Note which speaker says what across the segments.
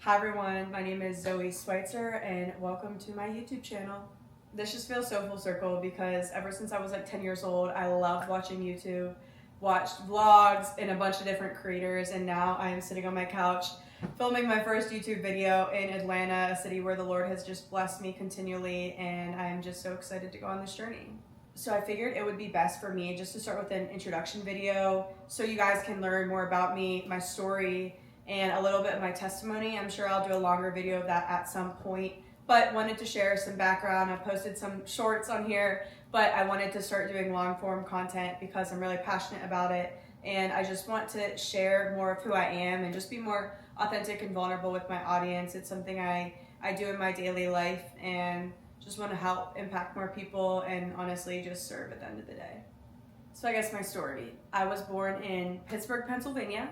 Speaker 1: Hi everyone, my name is Zoe Schweitzer and welcome to my YouTube channel. This just feels so full circle because ever since I was like 10 years old, I loved watching YouTube, watched vlogs and a bunch of different creators, and now I am sitting on my couch filming my first YouTube video in Atlanta, a city where the Lord has just blessed me continually, and I am just so excited to go on this journey. So I figured it would be best for me just to start with an introduction video so you guys can learn more about me, my story, and a little bit of my testimony. I'm sure I'll do a longer video of that at some point, but wanted to share some background. I posted some shorts on here, but I wanted to start doing long form content because I'm really passionate about it, and I just want to share more of who I am and just be more authentic and vulnerable with my audience. It's something I do in my daily life and just want to help impact more people and honestly just serve at the end of the day. So I guess my story. I was born in Pittsburgh, Pennsylvania.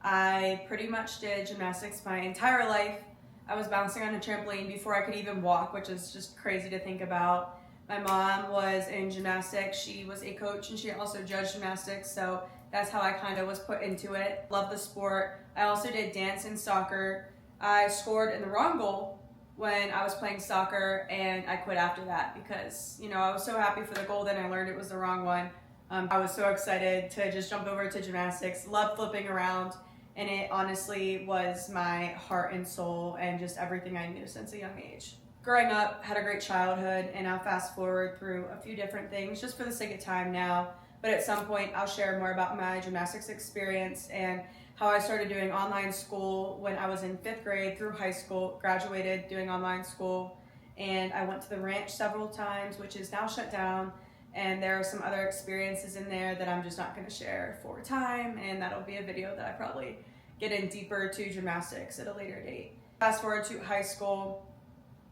Speaker 1: I pretty much did gymnastics my entire life. I was bouncing on a trampoline before I could even walk, which is just crazy to think about. My mom was in gymnastics. She was a coach and she also judged gymnastics, so that's how I kind of was put into it. Love the sport. I also did dance and soccer. I scored in the wrong goal when I was playing soccer and I quit after that because, I was so happy for the goal, then I learned it was the wrong one. I was so excited to just jump over to gymnastics, loved flipping around, and it honestly was my heart and soul and just everything I knew since a young age. Growing up, had a great childhood, and I'll fast forward through a few different things just for the sake of time now, but at some point I'll share more about my gymnastics experience and how I started doing online school when I was in 5th grade through high school, graduated doing online school, and I went to the ranch several times, which is now shut down. And there are some other experiences in there that I'm just not going to share for time, and that'll be a video that I probably get in deeper to gymnastics at a later date. Fast forward to high school,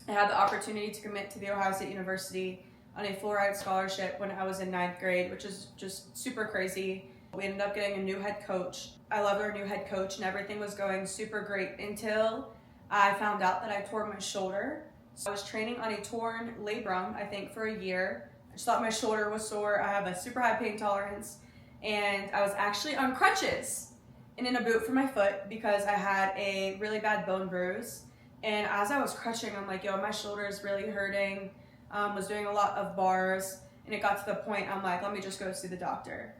Speaker 1: I had the opportunity to commit to the Ohio State University on a full-ride scholarship when I was in 9th grade, which is just super crazy. We ended up getting a new head coach. I loved our new head coach and everything was going super great until I found out that I tore my shoulder. So I was training on a torn labrum, I think, for a year. I just thought my shoulder was sore. I have a super high pain tolerance, and I was actually on crutches and in a boot for my foot because I had a really bad bone bruise. And as I was crutching, I'm like, my shoulder is really hurting. Was doing a lot of bars, and it got to the point I'm like, let me just go see the doctor.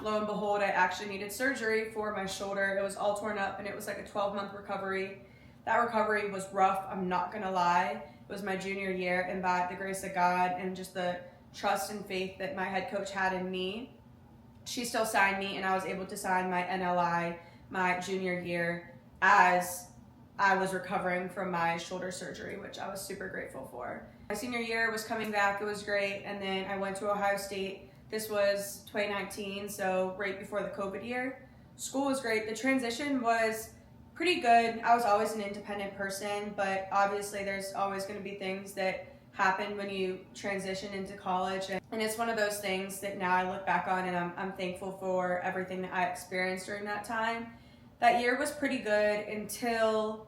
Speaker 1: Lo and behold, I actually needed surgery for my shoulder. It was all torn up, and it was like a 12-month recovery. That recovery was rough, I'm not gonna lie. It was my junior year, and by the grace of God and just the trust and faith that my head coach had in me, she still signed me, and I was able to sign my NLI my junior year as I was recovering from my shoulder surgery, which I was super grateful for. My senior year was coming back, it was great, and then I went to Ohio State. This was 2019, so right before the COVID year. School was great. The transition was pretty good. I was always an independent person, but obviously there's always going to be things that happen when you transition into college. And it's one of those things that now I look back on and I'm thankful for everything that I experienced during that time. That year was pretty good until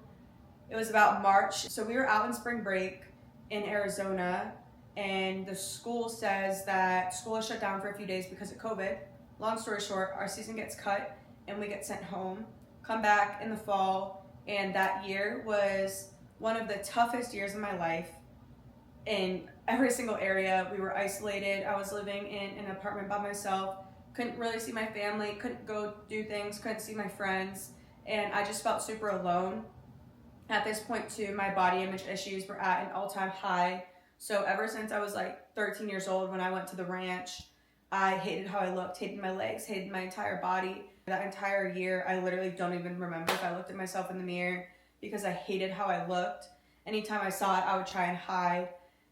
Speaker 1: it was about March. So we were out in spring break in Arizona, and the school says that school is shut down for a few days because of COVID. Long story short, our season gets cut and we get sent home. Come back in the fall, and that year was one of the toughest years of my life in every single area. We were isolated. I was living in an apartment by myself, couldn't really see my family, couldn't go do things, couldn't see my friends, and I just felt super alone. At this point too, my body image issues were at an all-time high. So ever since I was like 13 years old when I went to the ranch, I hated how I looked, hated my legs, hated my entire body. That entire year, I literally don't even remember if I looked at myself in the mirror because I hated how I looked. Anytime I saw it, I would try and hide.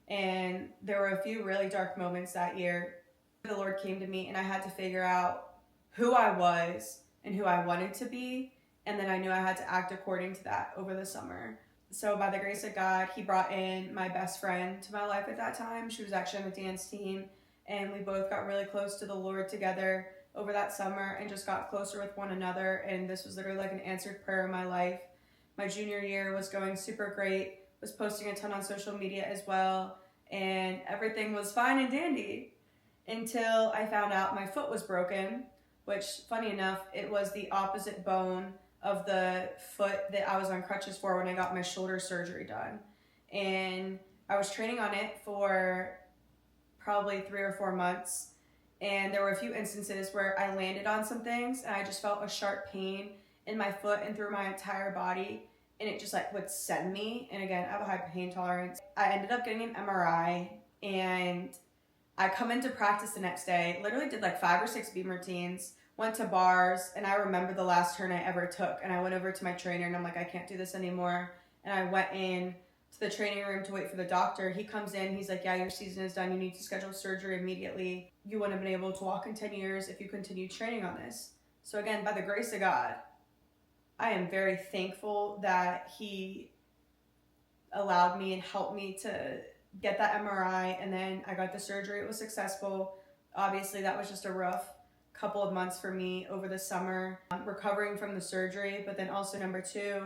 Speaker 1: And there were a few really dark moments that year. The Lord came to me and I had to figure out who I was and who I wanted to be. And then I knew I had to act according to that over the summer. So by the grace of God, he brought in my best friend to my life at that time. She was actually on the dance team, and we both got really close to the Lord together over that summer and just got closer with one another. And this was literally like an answered prayer in my life. My junior year was going super great, was posting a ton on social media as well, and everything was fine and dandy until I found out my foot was broken, which, funny enough, it was the opposite bone of the foot that I was on crutches for when I got my shoulder surgery done. And I was training on it for probably 3 or 4 months. And there were a few instances where I landed on some things and I just felt a sharp pain in my foot and through my entire body. And it just like would send me. And again, I have a high pain tolerance. I ended up getting an MRI, and I come into practice the next day, literally did like 5 or 6 beam routines, went to bars, and I remember the last turn I ever took. And I went over to my trainer and I'm like, I can't do this anymore. And I went in to the training room to wait for the doctor. He comes in, he's like, yeah, your season is done. You need to schedule surgery immediately. You wouldn't have been able to walk in 10 years if you continued training on this. So again, by the grace of God, I am very thankful that he allowed me and helped me to get that MRI, and then I got the surgery. It was successful. Obviously, that was just a rough couple of months for me over the summer, recovering from the surgery. But then also number two,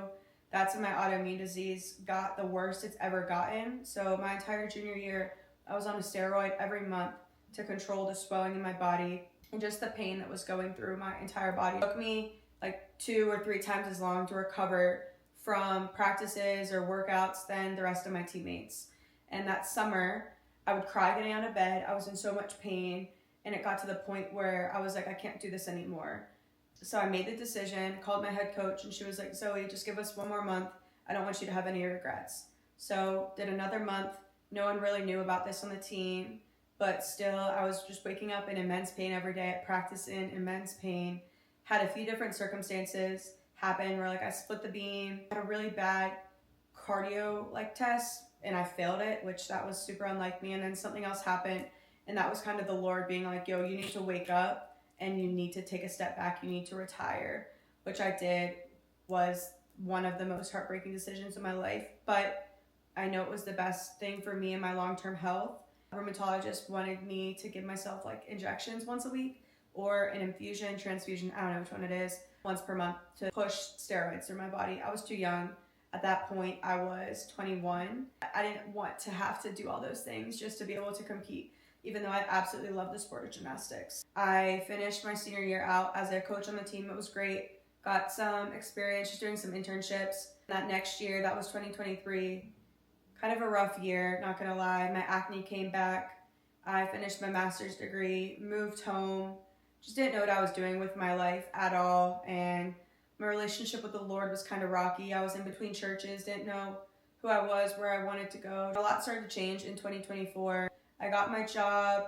Speaker 1: that's when my autoimmune disease got the worst it's ever gotten. So my entire junior year, I was on a steroid every month to control the swelling in my body and just the pain that was going through my entire body. It took me like 2 or 3 times as long to recover from practices or workouts than the rest of my teammates. And that summer, I would cry getting out of bed. I was in so much pain, and it got to the point where I was like, I can't do this anymore. So I made the decision, called my head coach, and she was like, Zoe, just give us 1 more month. I don't want you to have any regrets. So did another month. No one really knew about this on the team, but still I was just waking up in immense pain every day at practice, in immense pain. Had a few different circumstances happen where like I split the beam, had a really bad cardio like test, and I failed it, which that was super unlike me. And then something else happened, and that was kind of the Lord being like, yo, you need to wake up and you need to take a step back. You need to retire, which I did. Was one of the most heartbreaking decisions in my life, but I know it was the best thing for me and my long-term health. A rheumatologist wanted me to give myself like injections once a week or an infusion, transfusion, I don't know which one it is, once per month to push steroids through my body. I was too young. At that point, I was 21. I didn't want to have to do all those things just to be able to compete, even though I absolutely love the sport of gymnastics. I finished my senior year out as a coach on the team. It was great. Got some experience just doing some internships. That next year, that was 2023, kind of a rough year, not gonna lie. My acne came back. I finished my master's degree, moved home, just didn't know what I was doing with my life at all. And my relationship with the Lord was kind of rocky. I was in between churches, didn't know who I was, where I wanted to go. A lot started to change in 2024. I got my job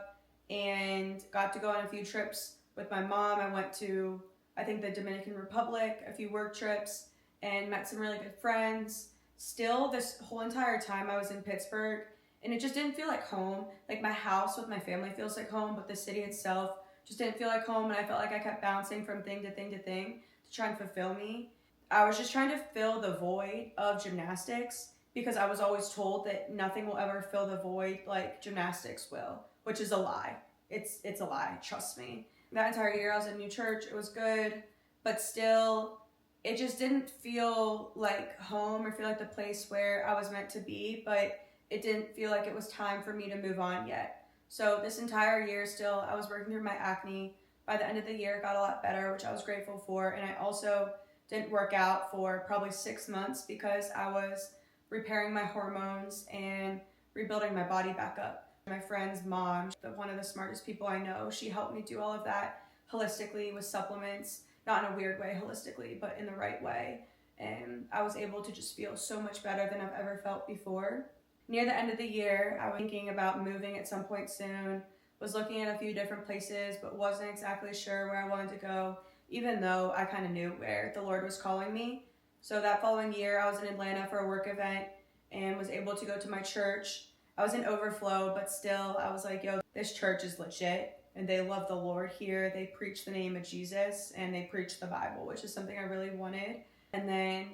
Speaker 1: and got to go on a few trips with my mom. I went to, I think, the Dominican Republic, a few work trips, and met some really good friends. Still, this whole entire time I was in Pittsburgh, and it just didn't feel like home. Like my house with my family feels like home, but the city itself just didn't feel like home, and I felt like I kept bouncing from thing to thing to thing to try and fulfill me. I was just trying to fill the void of gymnastics because I was always told that nothing will ever fill the void like gymnastics will, which is a lie. It's a lie, trust me. That entire year I was in new church, it was good, but still, it just didn't feel like home or feel like the place where I was meant to be, but it didn't feel like it was time for me to move on yet. So this entire year still, I was working through my acne. By the end of the year, it got a lot better, which I was grateful for. And I also didn't work out for probably 6 months because I was repairing my hormones and rebuilding my body back up. My friend's mom, one of the smartest people I know, she helped me do all of that holistically with supplements, not in a weird way holistically, but in the right way. And I was able to just feel so much better than I've ever felt before. Near the end of the year, I was thinking about moving at some point soon, was looking at a few different places, but wasn't exactly sure where I wanted to go, even though I kind of knew where the Lord was calling me. So that following year, I was in Atlanta for a work event and was able to go to my church. I was in overflow, but still, I was like, yo, this church is legit, and they love the Lord here. They preach the name of Jesus, and they preach the Bible, which is something I really wanted. And then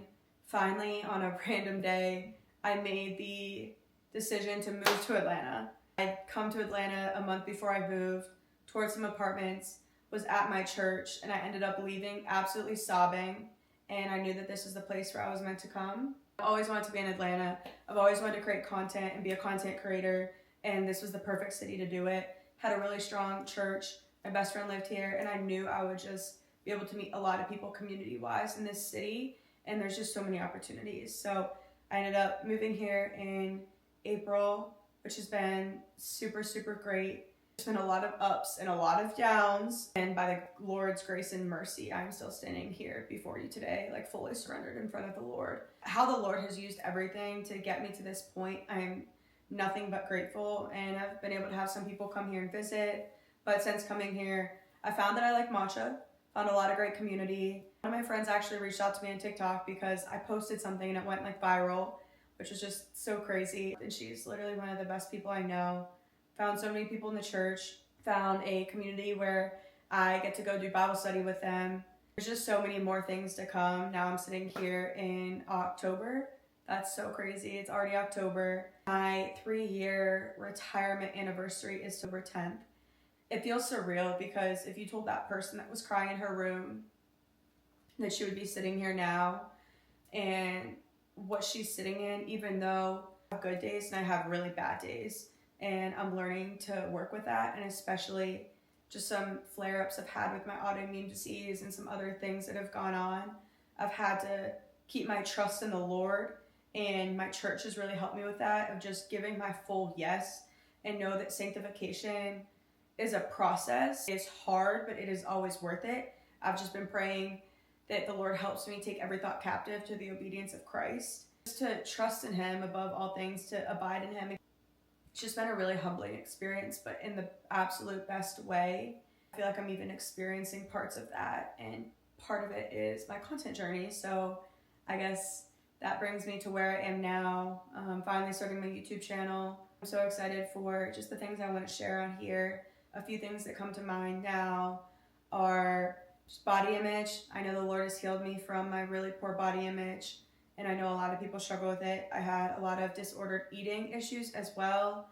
Speaker 1: finally, on a random day, I made the decision to move to Atlanta. I'd come to Atlanta a month before I moved, toured some apartments, was at my church, and I ended up leaving absolutely sobbing, and I knew that this is the place where I was meant to come. I've always wanted to be in Atlanta. I've always wanted to create content and be a content creator, and this was the perfect city to do it. Had a really strong church. My best friend lived here, and I knew I would just be be able to meet a lot of people community-wise in this city, and there's just so many opportunities. So I ended up moving here in April, which has been super, super great. There's been a lot of ups and a lot of downs, and by the Lord's grace and mercy, I'm still standing here before you today, like fully surrendered in front of the Lord. How the Lord has used everything to get me to this point, I'm nothing but grateful, and I've been able to have some people come here and visit. But since coming here, I found that I like matcha, found a lot of great community. One of my friends actually reached out to me on TikTok because I posted something and it went like viral, which was just so crazy. And she's literally one of the best people I know. Found so many people in the church, found a community where I get to go do Bible study with them. There's just so many more things to come. Now I'm sitting here in October. That's so crazy. It's already October. My 3-year retirement anniversary is October 10th. It feels surreal because if you told that person that was crying in her room that she would be sitting here now and what she's sitting in, even though I have good days and I have really bad days, and I'm learning to work with that, and especially just some flare-ups I've had with my autoimmune disease and some other things that have gone on. I've had to keep my trust in the Lord, and my church has really helped me with that, of just giving my full yes, and know that sanctification is a process. It's hard, but it is always worth it. I've just been praying that the Lord helps me take every thought captive to the obedience of Christ, just to trust in Him above all things, to abide in Him. It's just been a really humbling experience, but in the absolute best way. I feel like I'm even experiencing parts of that, and part of it is my content journey. So I guess that brings me to where I am now, finally starting my YouTube channel. I'm so excited for just the things I want to share on here. A few things that come to mind now are just body image. I know the Lord has healed me from my really poor body image, and I know a lot of people struggle with it. I had a lot of disordered eating issues as well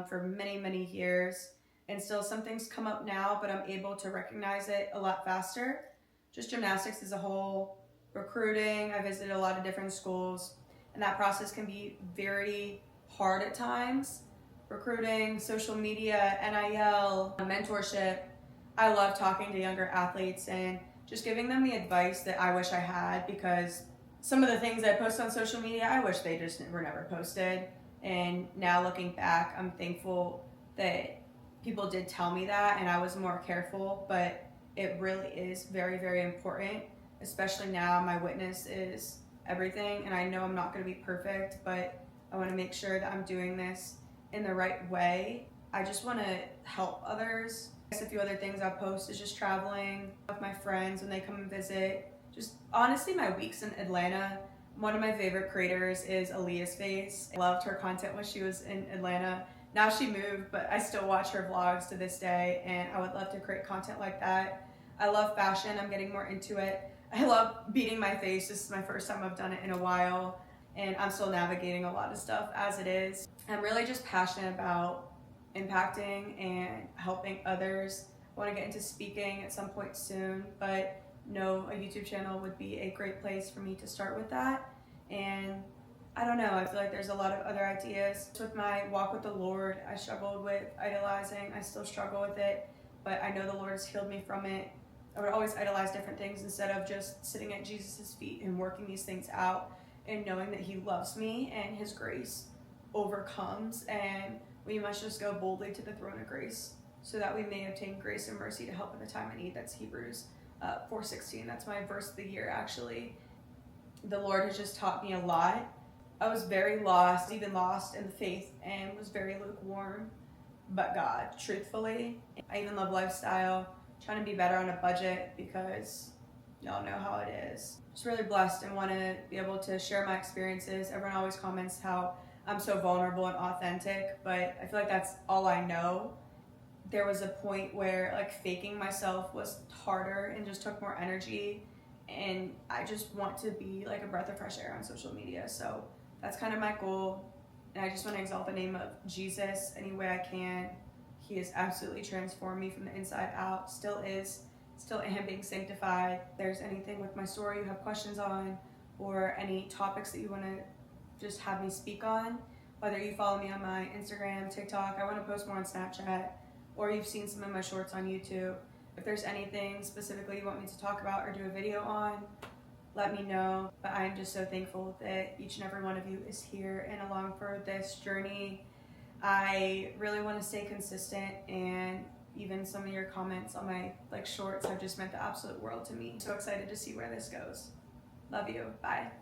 Speaker 1: for many, many years, and still some things come up now, but I'm able to recognize it a lot faster. Just gymnastics as a whole, recruiting, I visited a lot of different schools, and that process can be very hard at times. Recruiting, social media, NIL, mentorship. I love talking to younger athletes and just giving them the advice that I wish I had, because some of the things I post on social media, I wish they just were never posted. And now looking back, I'm thankful that people did tell me that and I was more careful, but it really is very, very important, especially now. My witness is everything, and I know I'm not going to be perfect, but I want to make sure that I'm doing this in the right way. I just want to help others. A few other things I'll post is just traveling with my friends when they come and visit. Just honestly, my weeks in Atlanta. One of my favorite creators is Aaliyah's Face. I loved her content when she was in Atlanta. Now she moved, but I still watch her vlogs to this day, and I would love to create content like that. I love fashion. I'm getting more into it. I love beating my face. This is my first time I've done it in a while, and I'm still navigating a lot of stuff as it is. I'm really just passionate about impacting and helping others. I want to get into speaking at some point soon, but no, a YouTube channel would be a great place for me to start with that. And I don't know, I feel like there's a lot of other ideas. With my walk with the Lord, I struggled with idolizing. I still struggle with it, but I know the Lord has healed me from it. I would always idolize different things instead of just sitting at Jesus' feet and working these things out and knowing that He loves me and His grace overcomes, and we must just go boldly to the throne of grace so that we may obtain grace and mercy to help in the time of need. That's Hebrews 4:16. That's my verse of the year, actually. The Lord has just taught me a lot. I was very lost, even lost in the faith, and was very lukewarm. But God, truthfully, I even love lifestyle, trying to be better on a budget, because y'all know how it is. Just really blessed and want to be able to share my experiences. Everyone always comments how I'm so vulnerable and authentic, but I feel like that's all I know. There was a point where like faking myself was harder and just took more energy, and I just want to be like a breath of fresh air on social media. So that's kind of my goal, and I just want to exalt the name of Jesus any way I can. He has absolutely transformed me from the inside out, still is, still am being sanctified. If there's anything with my story you have questions on, or any topics that you want to just have me speak on, whether you follow me on my Instagram, TikTok, I want to post more on Snapchat, or you've seen some of my shorts on YouTube, If there's anything specifically you want me to talk about or do a video on, let me know. But I'm just so thankful that each and every one of you is here and along for this journey. I really want to stay consistent, and even some of your comments on my shorts have just meant the absolute world to me. So excited to see where this goes. Love you. Bye.